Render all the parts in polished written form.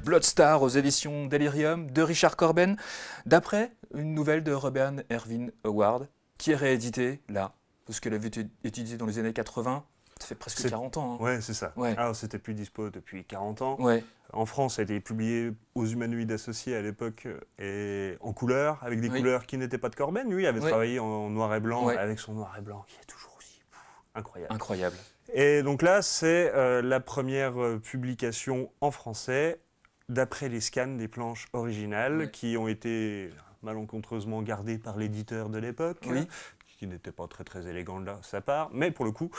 Bloodstar aux éditions Delirium de Richard Corben, d'après une nouvelle de Robert Irvin Howard, qui est rééditée là, parce qu'elle avait été étudiée dans les années 80, ça fait presque 40 ans. Hein. Ouais, c'est ça. Ouais. Alors, c'était plus dispo depuis 40 ans. Ouais. En France, elle est publiée aux Humanoïdes Associés à l'époque et en couleur, avec des couleurs qui n'étaient pas de Corben. Lui avait travaillé en noir et blanc, avec son noir et blanc qui est toujours aussi incroyable. Incroyable. Et donc là, c'est la première publication en français d'après les scans des planches originales qui ont été malencontreusement gardées par l'éditeur de l'époque, qui n'était pas très élégant de sa part, mais pour le coup,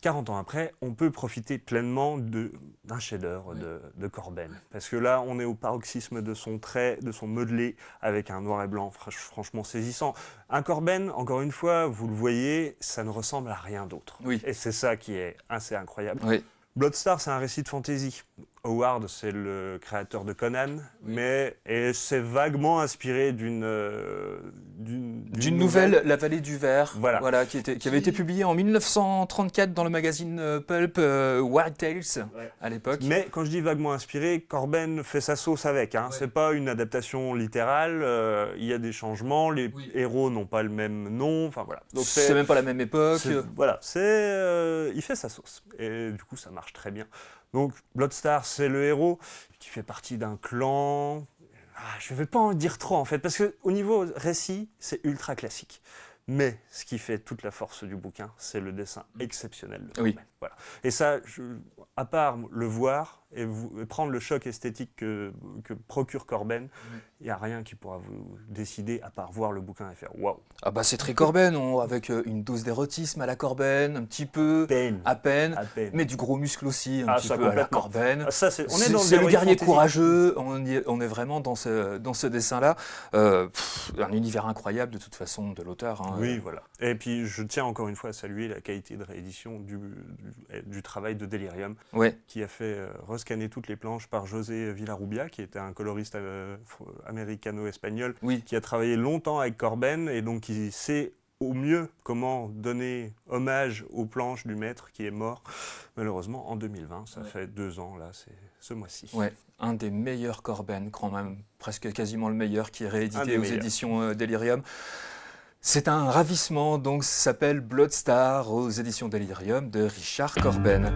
40 ans après, on peut profiter pleinement d'un chef-d'œuvre de Corben. Parce que là, on est au paroxysme de son trait, de son modelé, avec un noir et blanc franchement saisissant. Un Corben, encore une fois, vous le voyez, ça ne ressemble à rien d'autre. Et c'est ça qui est assez incroyable. Bloodstar, c'est un récit de fantasy. Howard, c'est le créateur de Conan, mais c'est vaguement inspiré d'une nouvelle, La Vallée du Ver, qui avait été publiée en 1934 dans le magazine Pulp Wild Tales à l'époque. Mais quand je dis vaguement inspiré, Corben fait sa sauce avec. Hein. C'est pas une adaptation littérale. Il y a des changements. Les héros n'ont pas le même nom. Enfin voilà. Donc c'est même pas la même époque. Voilà, il fait sa sauce et du coup ça marche très bien. Donc Bloodstar, c'est le héros qui fait partie d'un clan. Je ne vais pas en dire trop en fait, parce qu'au niveau récit, c'est ultra classique. Mais ce qui fait toute la force du bouquin, c'est le dessin exceptionnel de Corben. Voilà. Et ça, à part le voir et prendre le choc esthétique que procure Corben, il n'y a rien qui pourra vous décider à part voir le bouquin et faire waouh. Ah bah c'est très Corben, avec une dose d'érotisme à la Corben, un petit peu, à peine, mais du gros muscle aussi, un petit peu à la Corben. C'est le guerrier courageux, on est vraiment dans ce dessin-là. Un univers incroyable de toute façon de l'auteur. Hein, oui, voilà. Et puis je tiens encore une fois à saluer la qualité de réédition du travail de Delirium, qui a fait rescanner toutes les planches par José Villarrubia, qui était un coloriste américano-espagnol, qui a travaillé longtemps avec Corben et donc qui sait au mieux comment donner hommage aux planches du maître qui est mort malheureusement en 2020. Ça fait 2 ans, là, c'est ce mois-ci. Un des meilleurs Corben, quand même, presque quasiment le meilleur, qui est réédité aux éditions Delirium. C'est un ravissement, donc ça s'appelle Bloodstar aux éditions Delirium de Richard Corben.